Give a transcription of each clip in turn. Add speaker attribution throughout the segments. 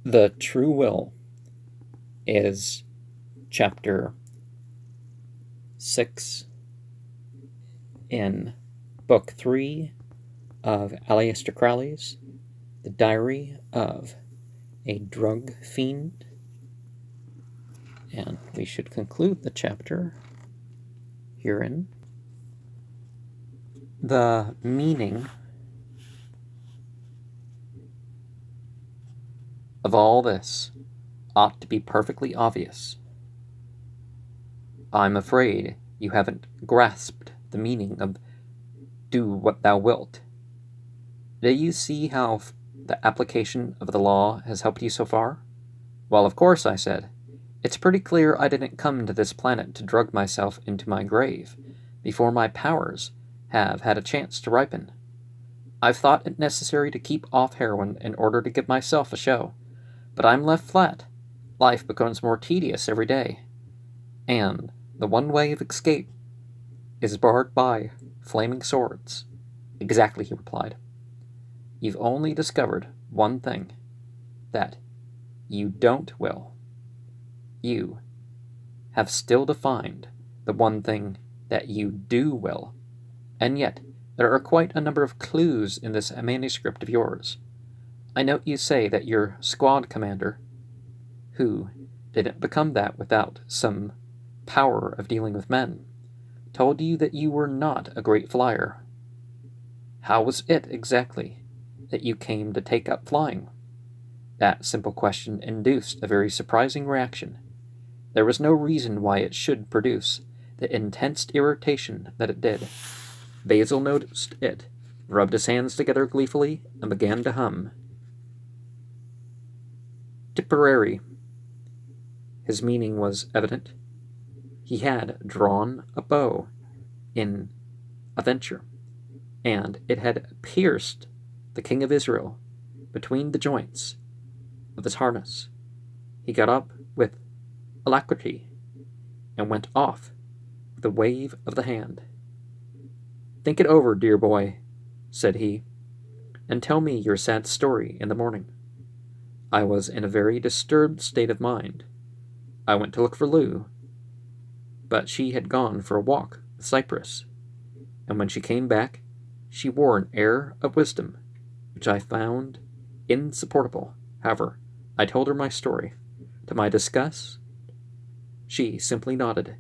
Speaker 1: The True Will is chapter 6 in book 3 of Aleister Crowley's The Diary of a Drug Fiend. And we should conclude the chapter herein. The meaning of all this ought to be perfectly obvious. I'm afraid you haven't grasped the meaning of do what thou wilt. Do you see how the application of the law has helped you so far? Well, of course, I said. It's pretty clear I didn't come to this planet to drug myself into my grave before my powers have had a chance to ripen. I've thought it necessary to keep off heroin in order to give myself a show, but I'm left flat. Life becomes more tedious every day, and the one way of escape is barred by flaming swords. Exactly, he replied. You've only discovered one thing, that you don't will. You have still defined the one thing that you do will, and yet there are quite a number of clues in this manuscript of yours. I note you say that your squad commander, who didn't become that without some power of dealing with men, told you that you were not a great flyer. How was it exactly that you came to take up flying? That simple question induced a very surprising reaction. There was no reason why it should produce the intense irritation that it did. Basil noticed it, rubbed his hands together gleefully, and began to hum. Tipperary. His meaning was evident. He had drawn a bow in a venture, and it had pierced the king of Israel between the joints of his harness. He got up with alacrity and went off with a wave of the hand. Think it over, dear boy, said he, and tell me your sad story in the morning. I was in a very disturbed state of mind. I went to look for Lou, but she had gone for a walk with Cypress, and when she came back, she wore an air of wisdom, which I found insupportable. However, I told her my story. To my disgust, she simply nodded,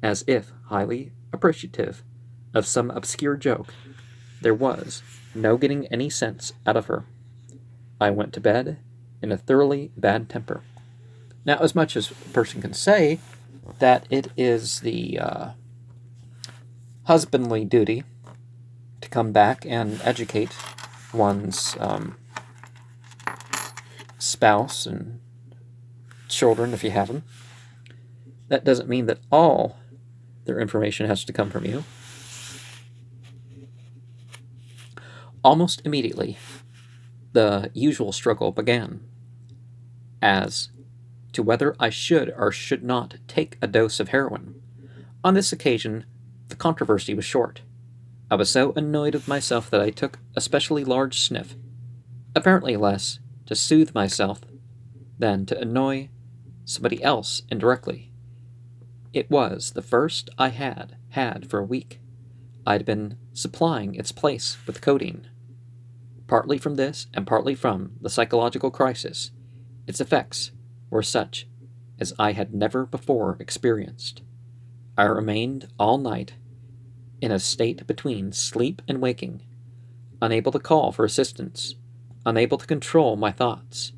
Speaker 1: as if highly appreciative of some obscure joke. There was no getting any sense out of her. I went to bed in a thoroughly bad temper. Now, as much as a person can say that it is the husbandly duty to come back and educate one's spouse and children, if you have them, that doesn't mean that all their information has to come from you. Almost immediately, the usual struggle began as to whether I should or should not take a dose of heroin. On this occasion, the controversy was short. I was so annoyed with myself that I took a specially large sniff, apparently less to soothe myself than to annoy somebody else indirectly. It was the first I had for a week. I'd been supplying its place with codeine. Partly from this, and partly from the psychological crisis, its effects were such as I had never before experienced. I remained all night in a state between sleep and waking, unable to call for assistance, unable to control my thoughts,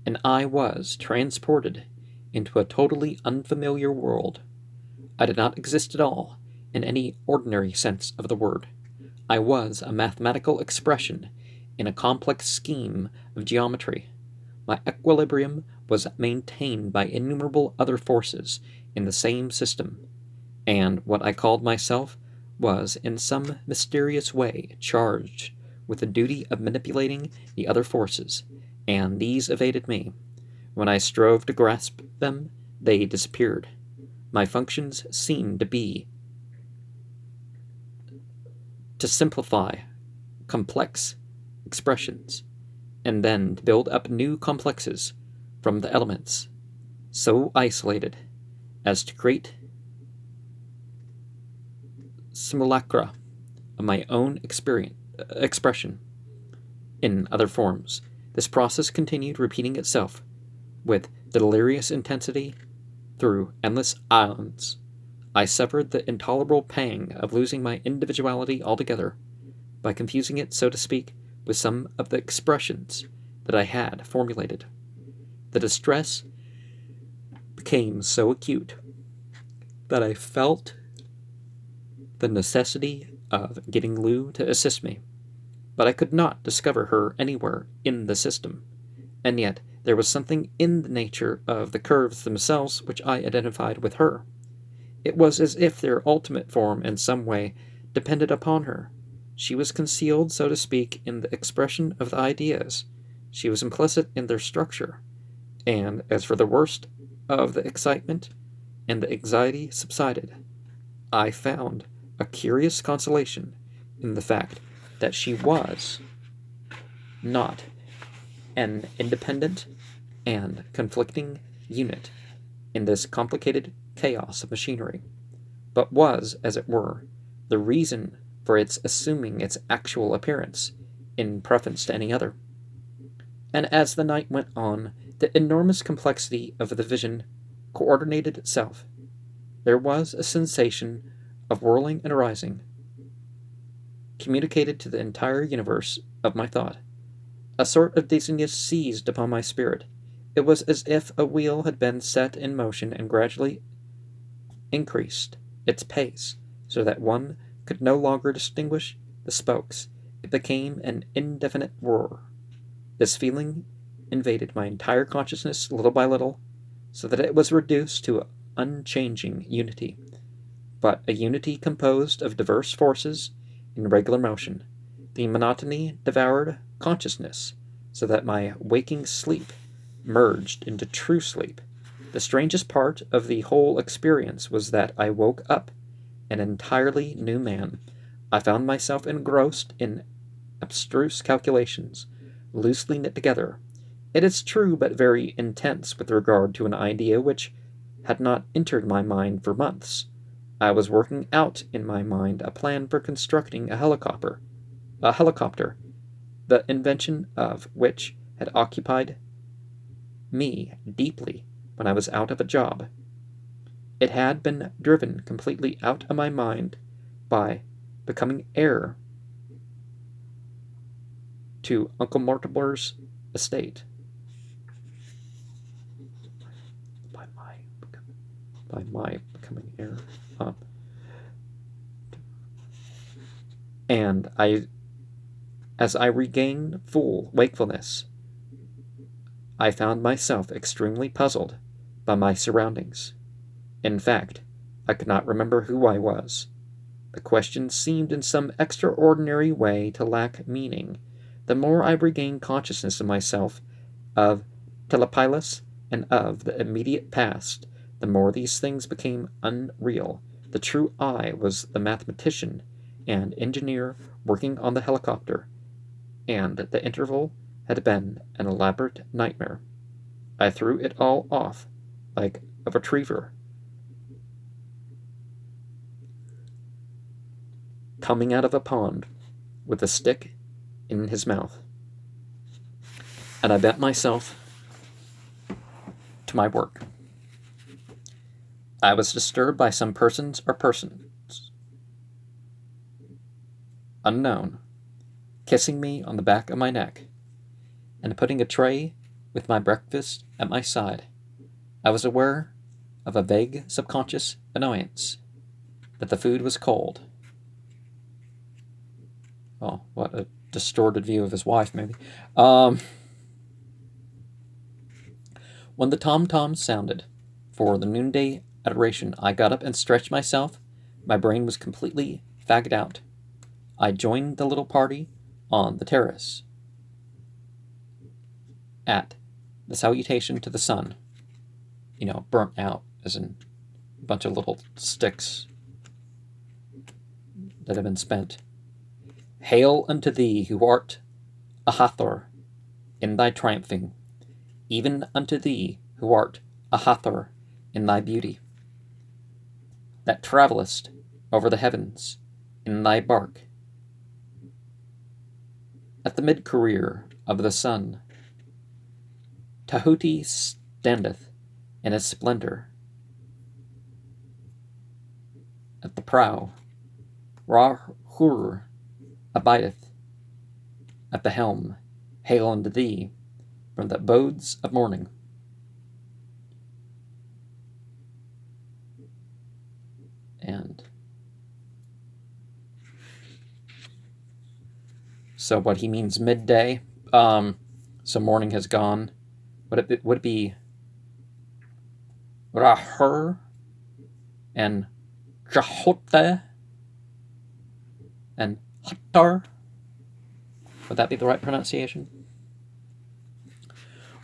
Speaker 1: and I was transported into a totally unfamiliar world. I did not exist at all in any ordinary sense of the word. I was a mathematical expression in a complex scheme of geometry. My equilibrium was maintained by innumerable other forces in the same system, and what I called myself was in some mysterious way charged with the duty of manipulating the other forces, and these evaded me. When I strove to grasp them, they disappeared. My functions seemed to be to simplify complex expressions and then to build up new complexes from the elements, so isolated as to create simulacra of my own expression in other forms. This process continued repeating itself with delirious intensity through endless islands. I suffered the intolerable pang of losing my individuality altogether by confusing it, so to speak, with some of the expressions that I had formulated. The distress became so acute that I felt the necessity of getting Lou to assist me, but I could not discover her anywhere in the system, and yet there was something in the nature of the curves themselves which I identified with her. It was as if their ultimate form in some way depended upon her. She was concealed, so to speak, in the expression of the ideas. She was implicit in their structure. And as for the worst of the excitement and the anxiety subsided, I found a curious consolation in the fact that she was not an independent and conflicting unit in this complicated chaos of machinery, but was, as it were, the reason for its assuming its actual appearance in preference to any other. And as the night went on, the enormous complexity of the vision coordinated itself. There was a sensation of whirling and arising, communicated to the entire universe of my thought. A sort of dizziness seized upon my spirit. It was as if a wheel had been set in motion and gradually increased its pace, so that one could no longer distinguish the spokes. It became an indefinite whir. This feeling invaded my entire consciousness little by little, so that it was reduced to unchanging unity, but a unity composed of diverse forces in regular motion. The monotony devoured consciousness, so that my waking sleep merged into true sleep. The strangest part of the whole experience was that I woke up an entirely new man. I found myself engrossed in abstruse calculations, loosely knit together. It is true, but very intense with regard to an idea which had not entered my mind for months. I was working out in my mind a plan for constructing a helicopter, the invention of which had occupied me deeply when I was out of a job. It had been driven completely out of my mind by becoming heir to Uncle Mortimer's estate. By my becoming heir. And as I regained full wakefulness, I found myself extremely puzzled by my surroundings. In fact, I could not remember who I was. The question seemed in some extraordinary way to lack meaning. The more I regained consciousness of myself, of Telepilas, and of the immediate past, the more these things became unreal. The true I was the mathematician and engineer working on the helicopter, and the interval had been an elaborate nightmare. I threw it all off like a retriever coming out of a pond with a stick in his mouth, and I bent myself to my work. I was disturbed by some persons unknown, kissing me on the back of my neck, and putting a tray with my breakfast at my side. I was aware of a vague subconscious annoyance that the food was cold. Oh, what a distorted view of his wife, maybe. When the tom-toms sounded for the noonday adoration, I got up and stretched myself. My brain was completely fagged out. I joined the little party on the terrace at the salutation to the sun. Burnt out, as in a bunch of little sticks that have been spent. Hail unto thee, who art a Hathor, in thy triumphing, even unto thee who art a Hathor in thy beauty, that travellest over the heavens in thy bark. At the mid-career of the sun, Tahuti standeth in his splendor. At the prow, Ra-Hur abideth. At the helm, hail unto thee from the abodes of morning. And so what he means midday, so morning has gone. Would it be Rahur and Jahote and Hattar? Would that be the right pronunciation?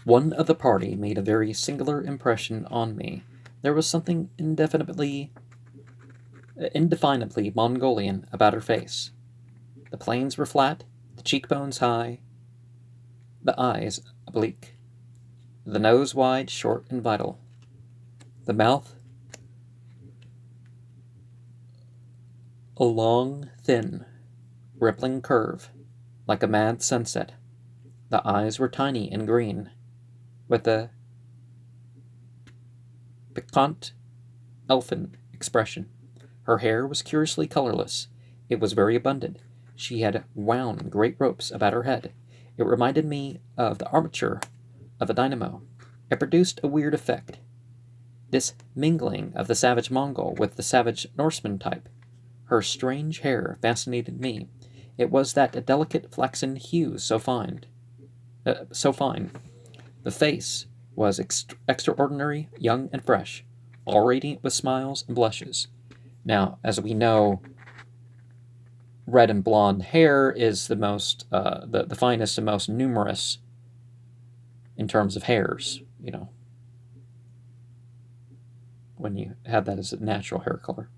Speaker 1: One of the party made a very singular impression on me. There was something indefinably indefinably Mongolian about her face. The planes were flat, the cheekbones high, the eyes oblique, the nose wide, short, and vital, the mouth a long, thin, rippling curve, like a mad sunset. The eyes were tiny and green, with a piquant, elfin expression. Her hair was curiously colorless. It was very abundant. She had wound great ropes about her head. It reminded me of the armature of a dynamo. It produced a weird effect. This mingling of the savage Mongol with the savage Norseman type. Her strange hair fascinated me. It was that delicate flaxen hue so fine. The face was extraordinary, young and fresh, all radiant with smiles and blushes. Now, as we know, red and blonde hair is the most, the finest and most numerous in terms of hairs, when you have that as a natural hair color.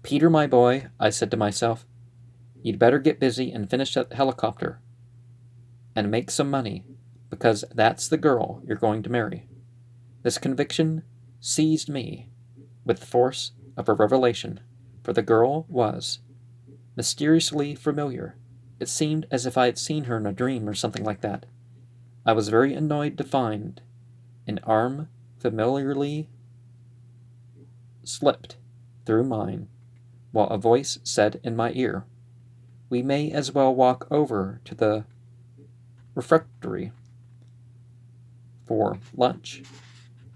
Speaker 1: Peter, my boy, I said to myself, you'd better get busy and finish that helicopter and make some money, because that's the girl you're going to marry. This conviction seized me with the force of a revelation, for the girl was mysteriously familiar. It seemed as if I had seen her in a dream or something like that. I was very annoyed to find an arm familiarly slipped through mine, while a voice said in my ear, "We may as well walk over to the refectory for lunch.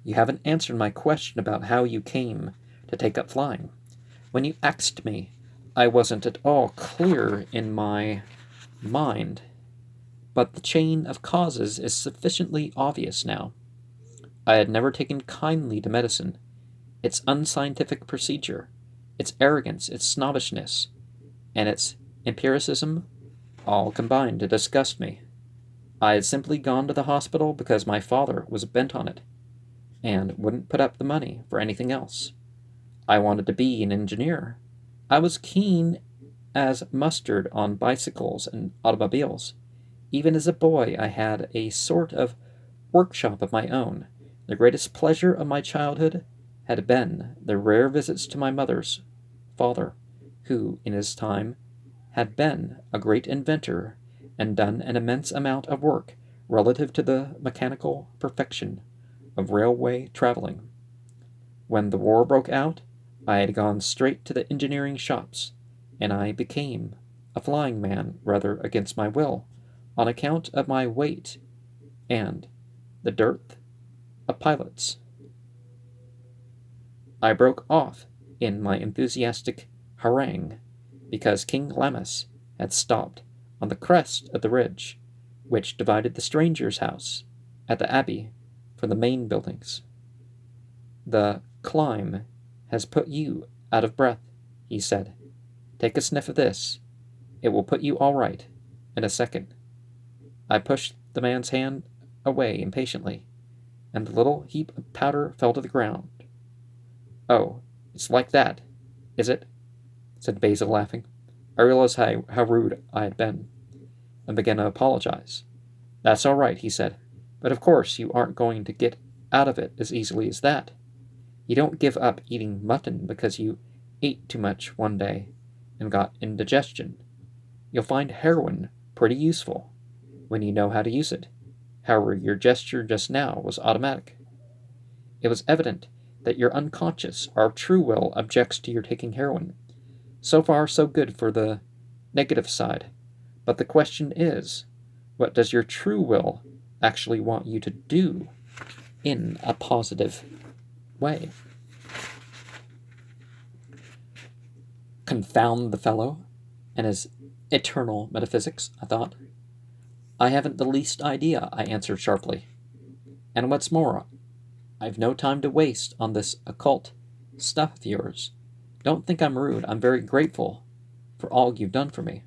Speaker 1: You haven't answered my question about how you came to take up flying. When you asked me, I wasn't at all clear in my mind, but the chain of causes is sufficiently obvious now. I had never taken kindly to medicine, its unscientific procedure, its arrogance, its snobbishness, and its empiricism all combined to disgust me. I had simply gone to the hospital because my father was bent on it, and wouldn't put up the money for anything else. I wanted to be an engineer. I was keen as mustard on bicycles and automobiles. Even as a boy, I had a sort of workshop of my own. The greatest pleasure of my childhood had been the rare visits to my mother's father, who, in his time, had been a great inventor and done an immense amount of work relative to the mechanical perfection of railway traveling. When the war broke out, I had gone straight to the engineering shops, and I became a flying man rather against my will, on account of my weight and the dearth of pilots. I broke off in my enthusiastic harangue because King Lammas had stopped on the crest of the ridge which divided the stranger's house at the abbey from the main buildings. The climb has put you out of breath, he said. Take a sniff of this. It will put you all right in a second. I pushed the man's hand away impatiently, and the little heap of powder fell to the ground. Oh, it's like that, is it? Said Basil, laughing. I realized how rude I had been, and began to apologize. "That's all right," he said. "But of course you aren't going to get out of it as easily as that. You don't give up eating mutton because you ate too much one day and got indigestion. You'll find heroin pretty useful when you know how to use it. However, your gesture just now was automatic. It was evident that your unconscious or true will objects to your taking heroin. So far, so good for the negative side. But the question is, what does your true will actually want you to do in a positive way?" Confound the fellow and his eternal metaphysics, I thought. "I haven't the least idea," I answered sharply. "And what's more, I've no time to waste on this occult stuff of yours. Don't think I'm rude. I'm very grateful for all you've done for me."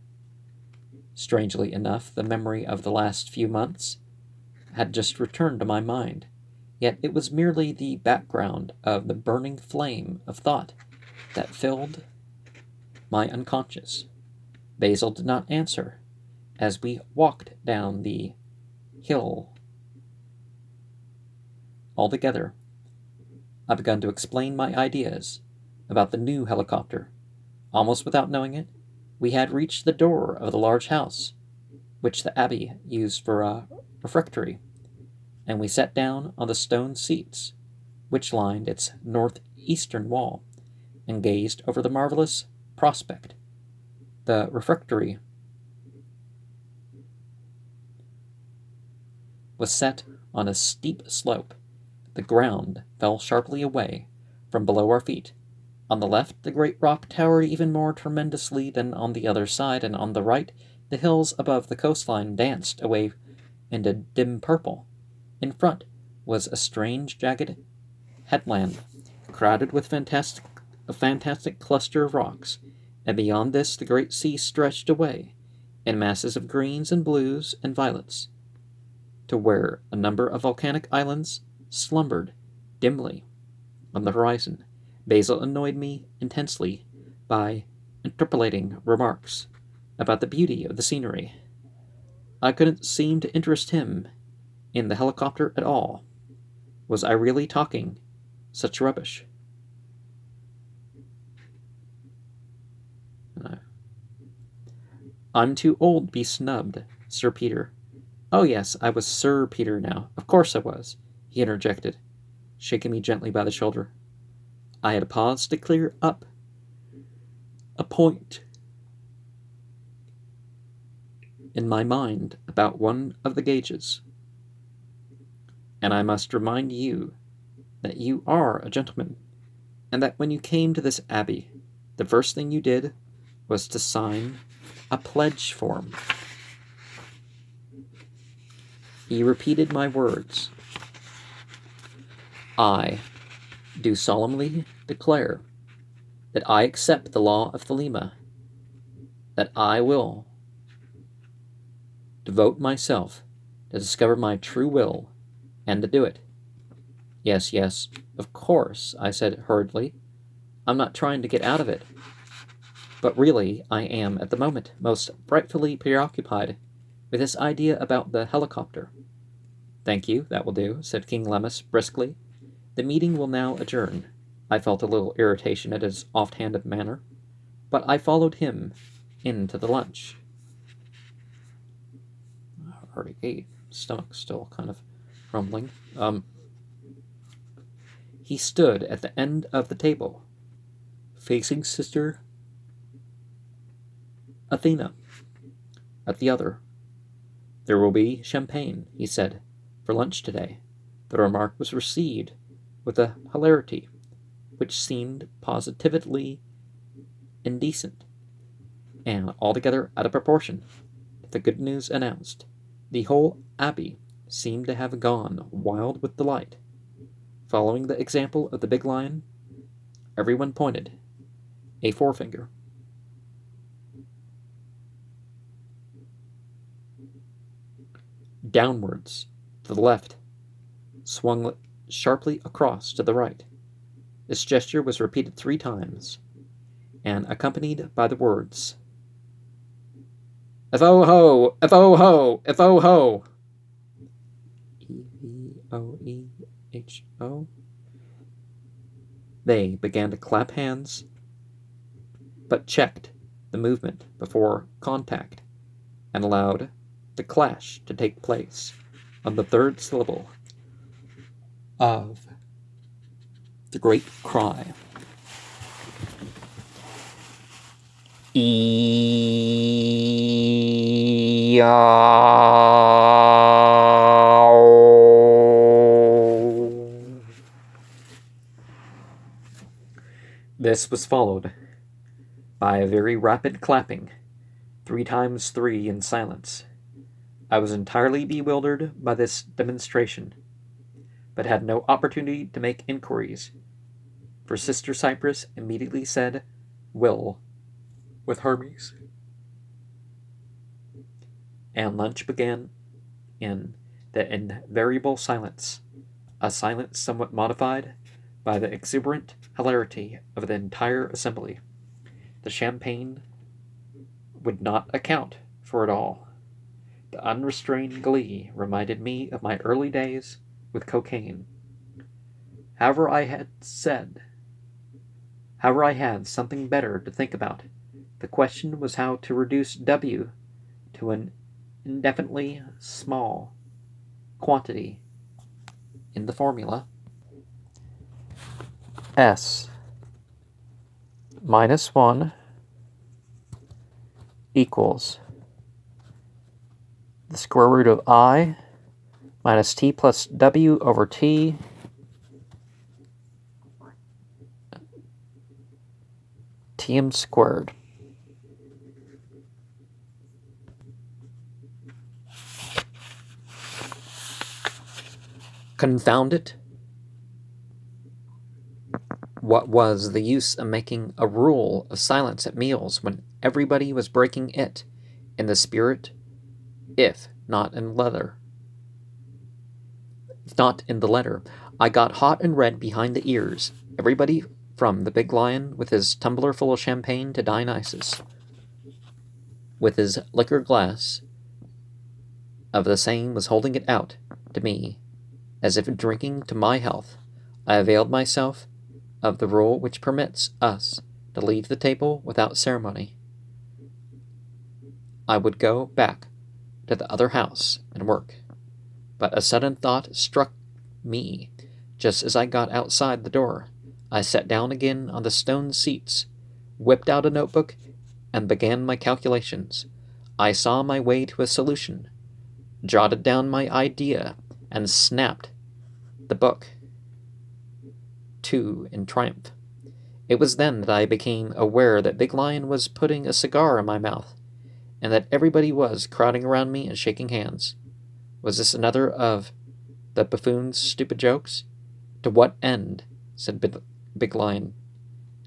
Speaker 1: Strangely enough, the memory of the last few months had just returned to my mind, yet it was merely the background of the burning flame of thought that filled my unconscious. Basil did not answer as we walked down the hill. Altogether, I began to explain my ideas about the new helicopter. Almost without knowing it, we had reached the door of the large house, which the abbey used for a refectory, and we sat down on the stone seats which lined its northeastern wall and gazed over the marvelous prospect. The refectory was set on a steep slope. The ground fell sharply away from below our feet. On the left, the great rock towered even more tremendously than on the other side, and on the right, the hills above the coastline danced away into dim purple. In front was a strange, jagged headland, crowded with a fantastic cluster of rocks, and beyond this the great sea stretched away in masses of greens and blues and violets, to where a number of volcanic islands slumbered dimly on the horizon. Basil annoyed me intensely by interpolating remarks about the beauty of the scenery. I couldn't seem to interest him in the helicopter at all. Was I really talking such rubbish? No. "I'm too old to be snubbed, Sir Peter." "Oh yes, I was Sir Peter now. Of course I was," he interjected, shaking me gently by the shoulder. I had paused to clear up a point in my mind about one of the gauges. "And I must remind you that you are a gentleman, and that when you came to this abbey, the first thing you did was to sign a pledge form." He repeated my words. "I do solemnly declare that I accept the law of Thelema, that I will devote myself to discover my true will and to do it." "Yes, yes, of course," I said hurriedly. "I'm not trying to get out of it. But really, I am, at the moment, most frightfully preoccupied with this idea about the helicopter." "Thank you, that will do," said King Lemmus briskly. "The meeting will now adjourn." I felt a little irritation at his offhand manner, but I followed him into the lunch. I already ate. Stomach's still kind of rumbling. He stood at the end of the table, facing Sister Athena at the other. "There will be champagne," he said, "for lunch today." The remark was received with a hilarity which seemed positively indecent, and altogether out of proportion to the good news announced. The whole abbey seemed to have gone wild with delight. Following the example of the big lion, everyone pointed a forefinger. Downwards, to the left, swung sharply across to the right. This gesture was repeated 3 times, and accompanied by the words, Etho-ho! Etho-ho! Etho-ho! Evoeho. They began to clap hands, but checked the movement before contact and allowed the clash to take place on the third syllable of the great cry. This was followed by a very rapid clapping, 3 times 3 in silence. I was entirely bewildered by this demonstration, but had no opportunity to make inquiries, for Sister Cypress immediately said, "Will," with Hermes. And lunch began in the invariable silence, a silence somewhat modified by the exuberant hilarity of the entire assembly. The champagne would not account for it all. The unrestrained glee reminded me of my early days with cocaine. However, I had something better to think about. The question was how to reduce W to an indefinitely small quantity in the formula. S minus 1 equals the square root of I minus T plus W over T Tm squared. Confound it. What was the use of making a rule of silence at meals when everybody was breaking it in the spirit, if not in letter? If not in the letter, I got hot and red behind the ears. Everybody from the big lion with his tumbler full of champagne to Dionysus, with his liquor glass of the same, was holding it out to me as if drinking to my health. I availed myself of the rule which permits us to leave the table without ceremony. I would go back to the other house and work, but a sudden thought struck me just as I got outside the door. I sat down again on the stone seats, whipped out a notebook, and began my calculations. I saw my way to a solution, jotted down my idea, and snapped the book to in triumph. It was then that I became aware that Big Lion was putting a cigar in my mouth, and that everybody was crowding around me and shaking hands. Was this another of the buffoon's stupid jokes? To what end? Said Big Lion,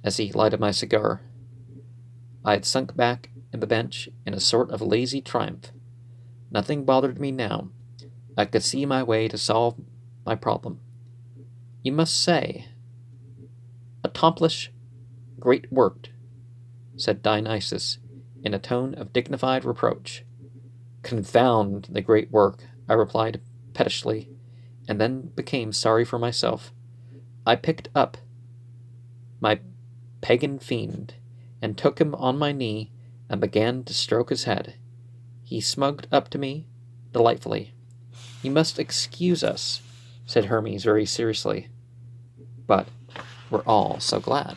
Speaker 1: as he lighted my cigar. I had sunk back in the bench in a sort of lazy triumph. Nothing bothered me now. I could see my way to solve my problem. You must say, "Accomplish great work," said Dionysus, in a tone of dignified reproach. "Confound the great work," I replied pettishly, and then became sorry for myself. I picked up my pagan fiend and took him on my knee and began to stroke his head. He smugged up to me delightfully. "You must excuse us," said Hermes very seriously, but we're all so glad.